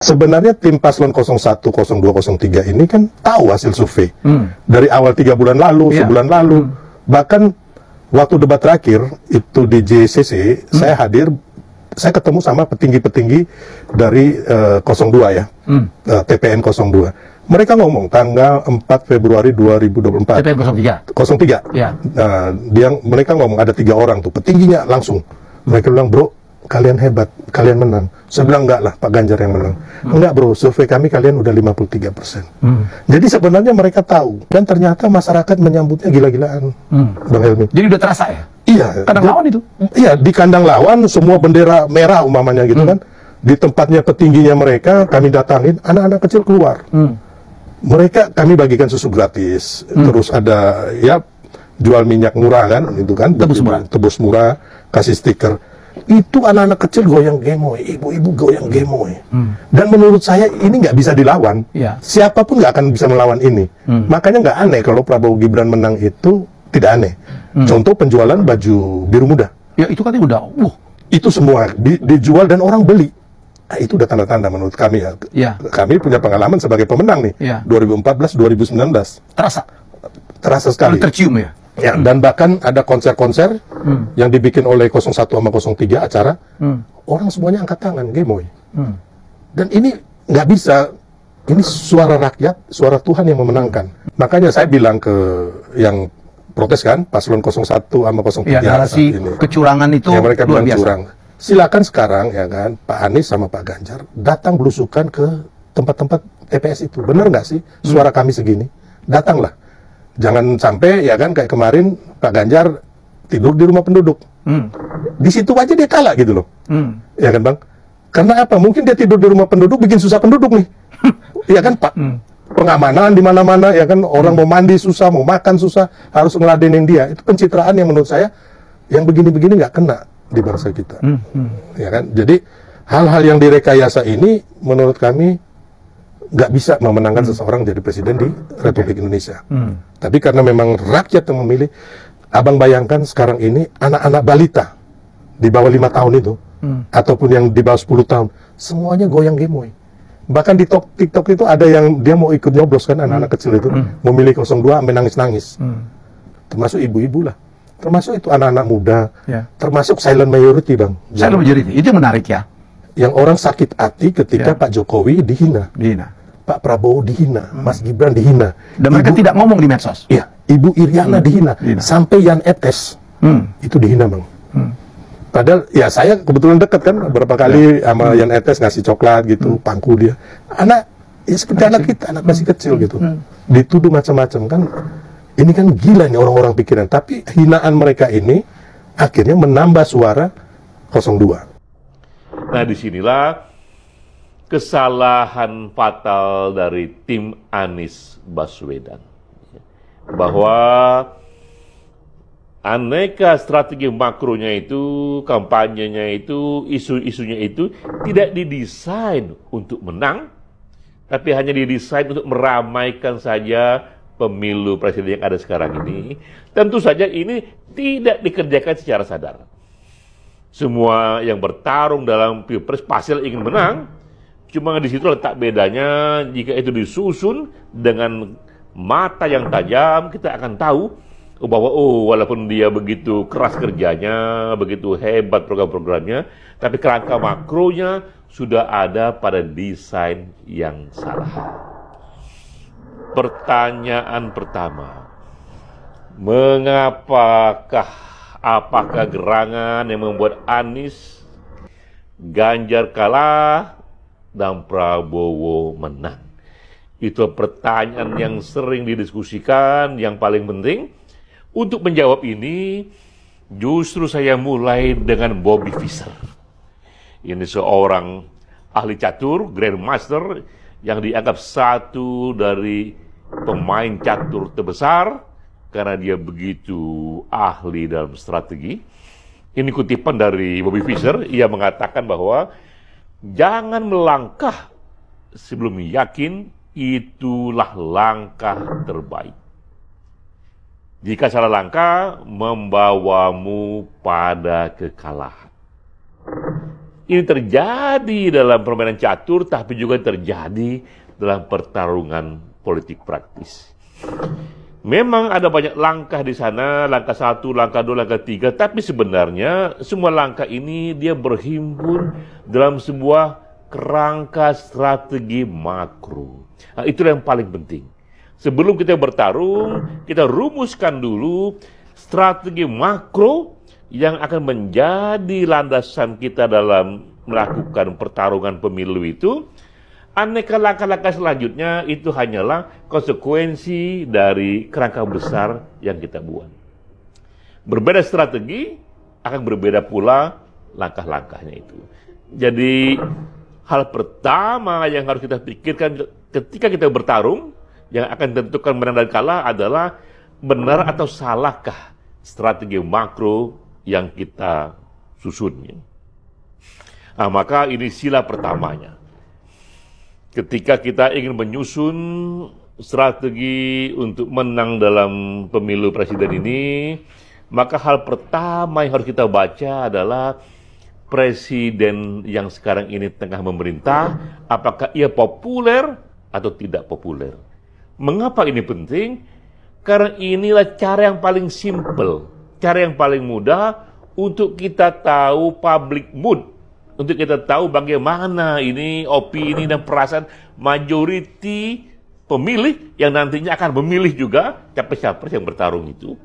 sebenarnya tim paslon 01, 02, 03 ini kan tahu hasil survei. Dari awal 3 bulan lalu, sebulan lalu. Bahkan waktu debat terakhir, itu di JCC, saya hadir, saya ketemu sama petinggi-petinggi dari 02 ya, TPN 02. Mereka ngomong tanggal 4 Februari 2024. TPN 03? 03. Ya. Mereka ngomong ada 3 orang tuh, petingginya langsung. Mereka bilang, bro, kalian hebat, kalian menang. Saya bilang, enggak lah, Pak Ganjar yang menang. Enggak bro, survei kami kalian udah 53%. Jadi sebenarnya mereka tahu. Dan ternyata masyarakat menyambutnya gila-gilaan, Bang Helmi. Jadi udah terasa ya? Iya. Kandang lawan itu? Iya, di kandang lawan, semua bendera merah umpamanya gitu kan. Di tempatnya petingginya mereka, kami datangin, anak-anak kecil keluar. Mereka, kami bagikan susu gratis. Terus ada, ya, jual minyak murah kan, itu kan. Tebus murah, kasih stiker. Itu anak-anak kecil goyang gemoy, ibu-ibu goyang gemoy. Dan menurut saya ini nggak bisa dilawan. Siapapun nggak akan bisa melawan ini. Makanya nggak aneh kalau Prabowo Gibran menang itu tidak aneh. Contoh penjualan baju biru muda. Ya itu katanya udah, itu semua dijual dan orang beli. Nah, itu udah tanda-tanda menurut kami ya. Kami punya pengalaman sebagai pemenang nih. 2014, 2019. Terasa sekali. Tercium ya. Ya, dan bahkan ada konser-konser yang dibikin oleh 01 sama 03 acara, orang semuanya angkat tangan, gemoy. Dan ini nggak bisa, ini suara rakyat, suara Tuhan yang memenangkan. Makanya saya bilang ke yang protes kan, paslon 01 sama 03. Ya, narasi kecurangan itu ya, mereka bilang biasa. curang. Silakan sekarang ya kan, Pak Anies sama Pak Ganjar datang belusukan ke tempat-tempat TPS itu. Benar nggak sih suara kami segini? Datanglah. Jangan sampai ya kan kayak kemarin Pak Ganjar tidur di rumah penduduk. Di situ aja dia kalah gitu loh. Ya kan Bang? Karena apa? Mungkin dia tidur di rumah penduduk bikin susah penduduk nih. Ya kan Pak? Pengamanan di mana-mana ya kan, orang mau mandi susah, mau makan susah, harus ngeladenin dia. Itu pencitraan yang menurut saya yang begini-begini nggak kena di bangsa kita. Ya kan? Jadi hal-hal yang direkayasa ini menurut kami nggak bisa memenangkan seseorang jadi presiden di Republik Indonesia. Tapi karena memang rakyat yang memilih, abang bayangkan sekarang ini anak-anak balita di bawah 5 tahun itu, ataupun yang di bawah 10 tahun, semuanya goyang gemoy. Bahkan di TikTok itu ada yang dia mau ikut nyoblos kan, anak-anak kecil itu, memilih 02 sampai nangis-nangis. Termasuk ibu-ibu lah. Termasuk itu anak-anak muda, termasuk silent majority Bang. Silent majority, itu menarik ya. Yang orang sakit hati ketika Pak Jokowi dihina. Pak Prabowo dihina, Mas Gibran dihina. Dan mereka tidak ngomong di medsos. Iya, Ibu Iriana dihina. Sampai Yan Etes itu dihina Bang. Padahal ya saya kebetulan dekat kan beberapa kali sama Yan Etes ngasih coklat gitu, pangku dia. Anak ya seperti anak kita, anak masih kecil gitu. Dituduh macam-macam kan. Ini kan gila nih orang-orang pikiran. Tapi hinaan mereka ini akhirnya menambah suara 02. Nah, disinilah kesalahan fatal dari tim Anies Baswedan. Bahwa aneka strategi makronya itu, kampanyenya itu, isu-isunya itu tidak didesain untuk menang, tapi hanya didesain untuk meramaikan saja pemilu presiden yang ada sekarang ini. Tentu saja ini tidak dikerjakan secara sadar. Semua yang bertarung dalam pilpres pasti ingin menang, cuma di situ letak bedanya. Jika itu disusun dengan mata yang tajam, kita akan tahu bahwa walaupun dia begitu keras kerjanya, begitu hebat program-programnya, tapi kerangka makronya sudah ada pada desain yang salah. Pertanyaan pertama, apakah gerangan yang membuat Anies, Ganjar kalah dan Prabowo menang? Itu pertanyaan yang sering didiskusikan. Yang paling penting untuk menjawab ini, justru saya mulai dengan Bobby Fischer. Ini seorang ahli catur, grandmaster, yang dianggap satu dari pemain catur terbesar karena dia begitu ahli dalam strategi. Ini kutipan dari Bobby Fischer. Ia mengatakan bahwa jangan melangkah sebelum yakin, itulah langkah terbaik. Jika salah langkah, membawamu pada kekalahan. ini terjadi dalam permainan catur, tapi juga terjadi dalam pertarungan politik praktis. Memang ada banyak langkah di sana, langkah 1, langkah 2, langkah 3, tapi sebenarnya semua langkah ini dia berhimpun dalam sebuah kerangka strategi makro. Nah, itulah yang paling penting. Sebelum kita bertarung, kita rumuskan dulu strategi makro yang akan menjadi landasan kita dalam melakukan pertarungan pemilu itu. Aneka langkah-langkah selanjutnya itu hanyalah konsekuensi dari kerangka besar yang kita buat. Berbeda strategi, akan berbeda pula langkah-langkahnya itu. Jadi, hal pertama yang harus kita pikirkan ketika kita bertarung, yang akan tentukan menang dan kalah adalah benar atau salahkah strategi makro yang kita susun. Nah, maka ini sila pertamanya. Ketika kita ingin menyusun strategi untuk menang dalam pemilu presiden ini, maka hal pertama yang harus kita baca adalah presiden yang sekarang ini tengah memerintah, apakah ia populer atau tidak populer. Mengapa ini penting? Karena inilah cara yang paling simple, cara yang paling mudah untuk kita tahu public mood, untuk kita tahu bagaimana ini opini dan perasaan majority pemilih yang nantinya akan memilih juga capres-capres yang bertarung itu.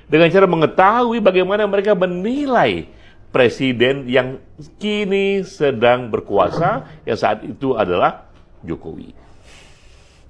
Dengan cara mengetahui bagaimana mereka menilai presiden yang kini sedang berkuasa, yang saat itu adalah Jokowi.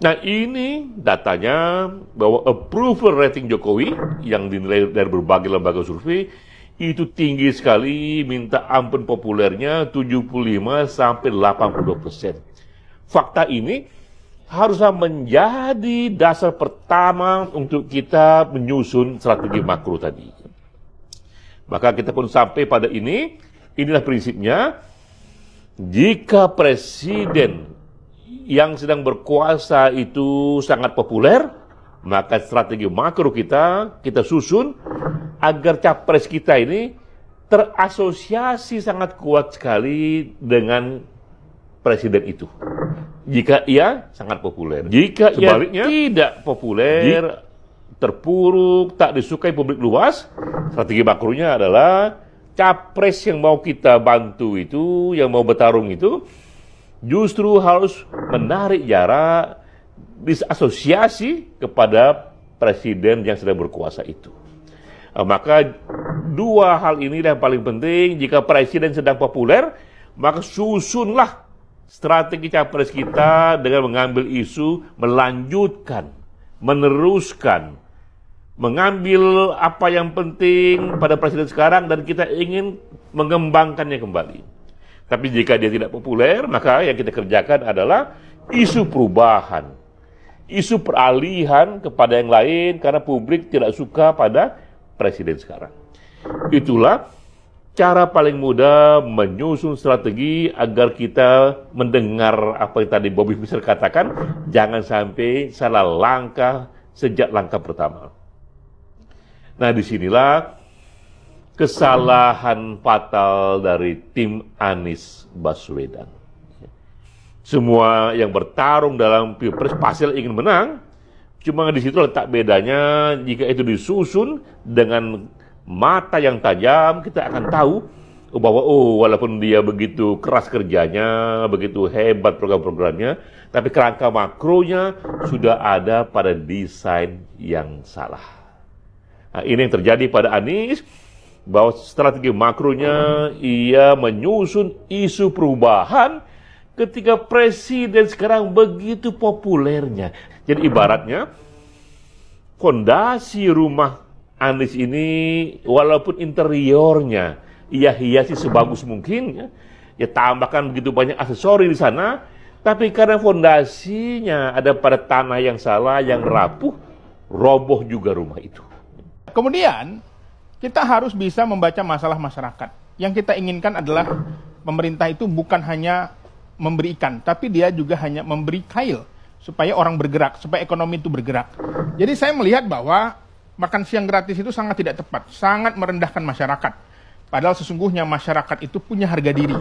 Nah, ini datanya bahwa approval rating Jokowi yang dinilai dari berbagai lembaga survei itu tinggi sekali, minta ampun populernya 75 sampai 82%. Fakta ini haruslah menjadi dasar pertama untuk kita menyusun strategi makro tadi. Maka kita pun sampai pada inilah prinsipnya, jika presiden yang sedang berkuasa itu sangat populer, maka strategi makro kita susun agar capres kita ini terasosiasi sangat kuat sekali dengan presiden itu. Jika ia sangat populer. Jika sebaliknya tidak populer, terpuruk, tak disukai publik luas, strategi makronya adalah capres yang mau kita bantu itu, yang mau bertarung itu, justru harus menarik jarak, disasosiasi kepada presiden yang sedang berkuasa itu. Maka dua hal ini yang paling penting. Jika presiden sedang populer, maka susunlah strategi capres kita dengan mengambil isu, melanjutkan, meneruskan, mengambil apa yang penting pada presiden sekarang dan kita ingin mengembangkannya kembali. Tapi jika dia tidak populer, maka yang kita kerjakan adalah isu perubahan, isu peralihan kepada yang lain karena publik tidak suka pada presiden sekarang. Itulah cara paling mudah menyusun strategi agar kita mendengar apa yang tadi Bobby Fischer katakan, jangan sampai salah langkah sejak langkah pertama. Nah, disinilah kesalahan fatal dari tim Anies Baswedan. Semua yang bertarung dalam Pilpres pasti ingin menang, cuma di situ letak bedanya. Jika itu disusun dengan mata yang tajam, kita akan tahu bahwa walaupun dia begitu keras kerjanya, begitu hebat program-programnya, tapi kerangka makronya sudah ada pada desain yang salah. Nah, ini yang terjadi pada Anies, bahwa strategi makronya ia menyusun isu perubahan ketika presiden sekarang begitu populernya. Jadi ibaratnya fondasi rumah Anies ini walaupun interiornya ia hiasi sebagus mungkin, ya tambahkan begitu banyak aksesori di sana, tapi karena fondasinya ada pada tanah yang salah, yang rapuh, roboh juga rumah itu. Kemudian kita harus bisa membaca masalah masyarakat. Yang kita inginkan adalah pemerintah itu bukan hanya memberi ikan, tapi dia juga hanya memberi kail supaya orang bergerak, supaya ekonomi itu bergerak. Jadi saya melihat bahwa makan siang gratis itu sangat tidak tepat, sangat merendahkan masyarakat. Padahal sesungguhnya masyarakat itu punya harga diri.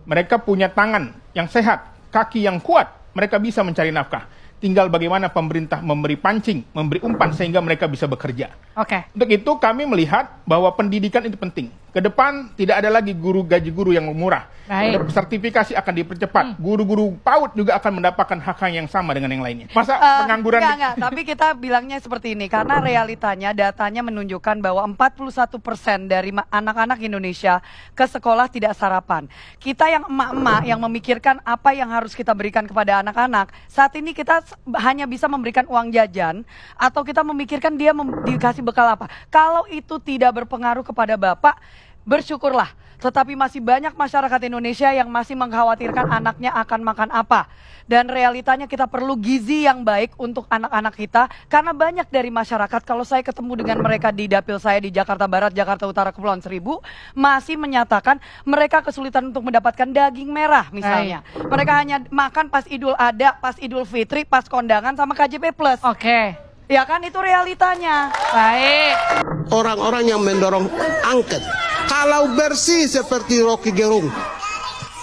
Mereka punya tangan yang sehat, kaki yang kuat, mereka bisa mencari nafkah. Tinggal bagaimana pemerintah memberi pancing, memberi umpan sehingga mereka bisa bekerja. Oke. Untuk itu kami melihat bahwa pendidikan itu penting. Ke depan tidak ada lagi gaji guru yang murah. Baik. Sertifikasi akan dipercepat. Guru-guru PAUD juga akan mendapatkan hak yang sama dengan yang lainnya. Masa pengangguran... Enggak, tapi kita bilangnya seperti ini. Karena realitanya, datanya menunjukkan bahwa 41% dari anak-anak Indonesia ke sekolah tidak sarapan. Kita yang emak-emak yang memikirkan apa yang harus kita berikan kepada anak-anak, saat ini kita hanya bisa memberikan uang jajan, atau kita memikirkan dia dikasih bekal apa. Kalau itu tidak berpengaruh kepada Bapak, bersyukurlah. Tetapi masih banyak masyarakat Indonesia yang masih mengkhawatirkan anaknya akan makan apa. Dan realitanya kita perlu gizi yang baik untuk anak-anak kita. Karena banyak dari masyarakat, kalau saya ketemu dengan mereka di dapil saya di Jakarta Barat, Jakarta Utara, Kepulauan Seribu, masih menyatakan mereka kesulitan untuk mendapatkan daging merah misalnya. Mereka hanya makan pas Idul Adha, pas Idul Fitri, pas kondangan sama KJP Plus. Oke. Ya kan, itu realitanya. Baik. Orang-orang yang mendorong angket, kalau bersih seperti Rocky Gerung,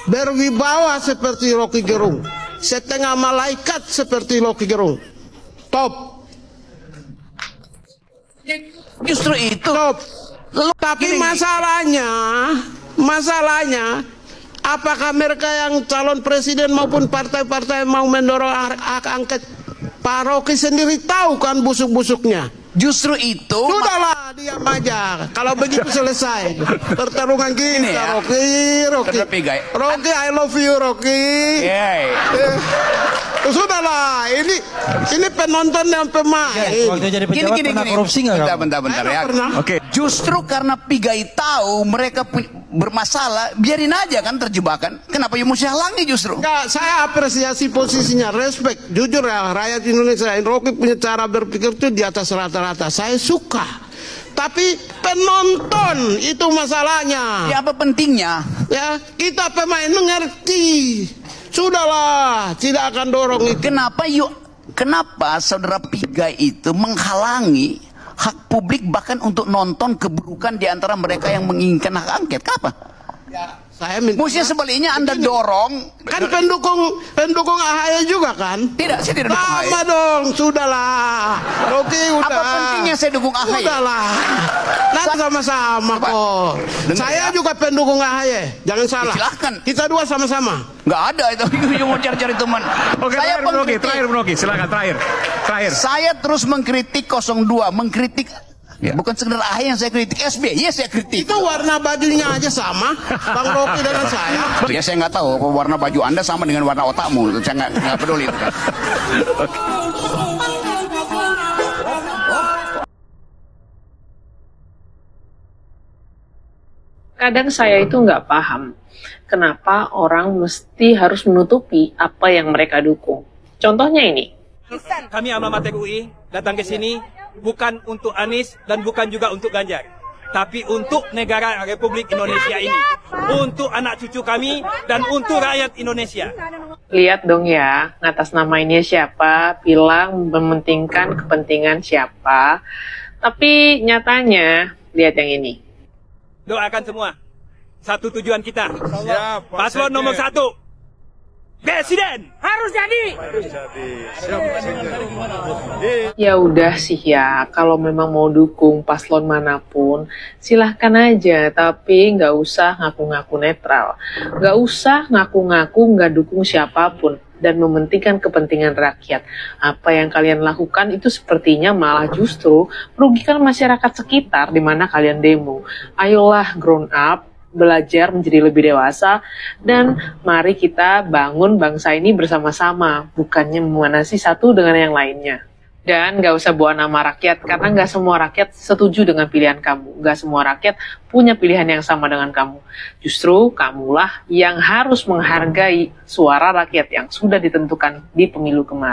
berwibawa seperti Rocky Gerung, setengah malaikat seperti Rocky Gerung, top. Justru itu. Top. Tapi masalahnya, apakah mereka yang calon presiden maupun partai-partai mau mendorong hak angket? Pak Rocky sendiri tahu kan busuk-busuknya. Justru itu. Sudahlah, diam aja. Kalau begitu selesai pertarungan kita. Ini ya. Rocky, I love you, Rocky. Sudahlah, ini penonton dan pemain. Waktu jadi pejabat pernah korupsi nggak? Bentar ya. Oke. Justru karena Pigai tahu mereka bermasalah, biarin aja kan terjebakan. Kenapa you mesti halangi justru? Enggak, saya apresiasi posisinya, respect. Jujur ya, rakyat Indonesia, Rocky punya cara berpikir itu di atas rata-rata. Saya suka. Tapi penonton itu masalahnya. Ya apa pentingnya? Ya, kita pemain mengerti. Sudahlah, tidak akan dorong itu. Kenapa saudara Pigai itu menghalangi hak publik bahkan untuk nonton keburukan di antara mereka yang menginginkan hak angket? Kenapa? Ya, saya minta. Mestinya sebaliknya Anda dorong. Kan pendukung AHY juga kan? Tidak, saya tidak dukung AHY. Sama dong, sudahlah. Rocky udah. Apa pentingnya saya dukung AHY? Sudahlah. Nanti sama-sama kok. Saya juga pendukung AHY. Jangan salah. Silahkan. Kita dua sama-sama. Nggak ada itu. You mau cari-cari teman. Oke, Saya terakhir Bro Rocky, silakan terakhir. Saya terus mengkritik 02, mengkritik. Ya. Bukan sekedar AHY yang saya kritik, SBY saya kritik. Itu warna bajunya aja sama, Bang Rocky dengan saya. Ya saya nggak tahu warna baju Anda sama dengan warna otakmu. Saya nggak peduli itu kan. Kadang saya itu nggak paham kenapa orang mesti harus menutupi apa yang mereka dukung. Contohnya ini. Kami Alma Mater UI datang ke sini bukan untuk Anies dan bukan juga untuk Ganjar, tapi untuk negara Republik Indonesia ini, untuk anak cucu kami dan untuk rakyat Indonesia. Lihat dong ya, ngatas namanya siapa, bilang mementingkan kepentingan siapa, tapi nyatanya lihat yang ini. Doakan semua, satu tujuan kita, paslon nomor 1. Presiden harus jadi. Ya udah sih ya, kalau memang mau dukung paslon manapun, silahkan aja. Tapi nggak usah ngaku-ngaku netral, nggak usah ngaku-ngaku nggak dukung siapapun dan mementingkan kepentingan rakyat. Apa yang kalian lakukan itu sepertinya malah justru merugikan masyarakat sekitar di mana kalian demo. Ayolah grown up, belajar menjadi lebih dewasa, dan mari kita bangun bangsa ini bersama-sama, bukannya memanasi satu dengan yang lainnya. Dan gak usah bawa nama rakyat, karena gak semua rakyat setuju dengan pilihan kamu. Gak semua rakyat punya pilihan yang sama dengan kamu. Justru kamulah yang harus menghargai suara rakyat yang sudah ditentukan di pemilu kemarin.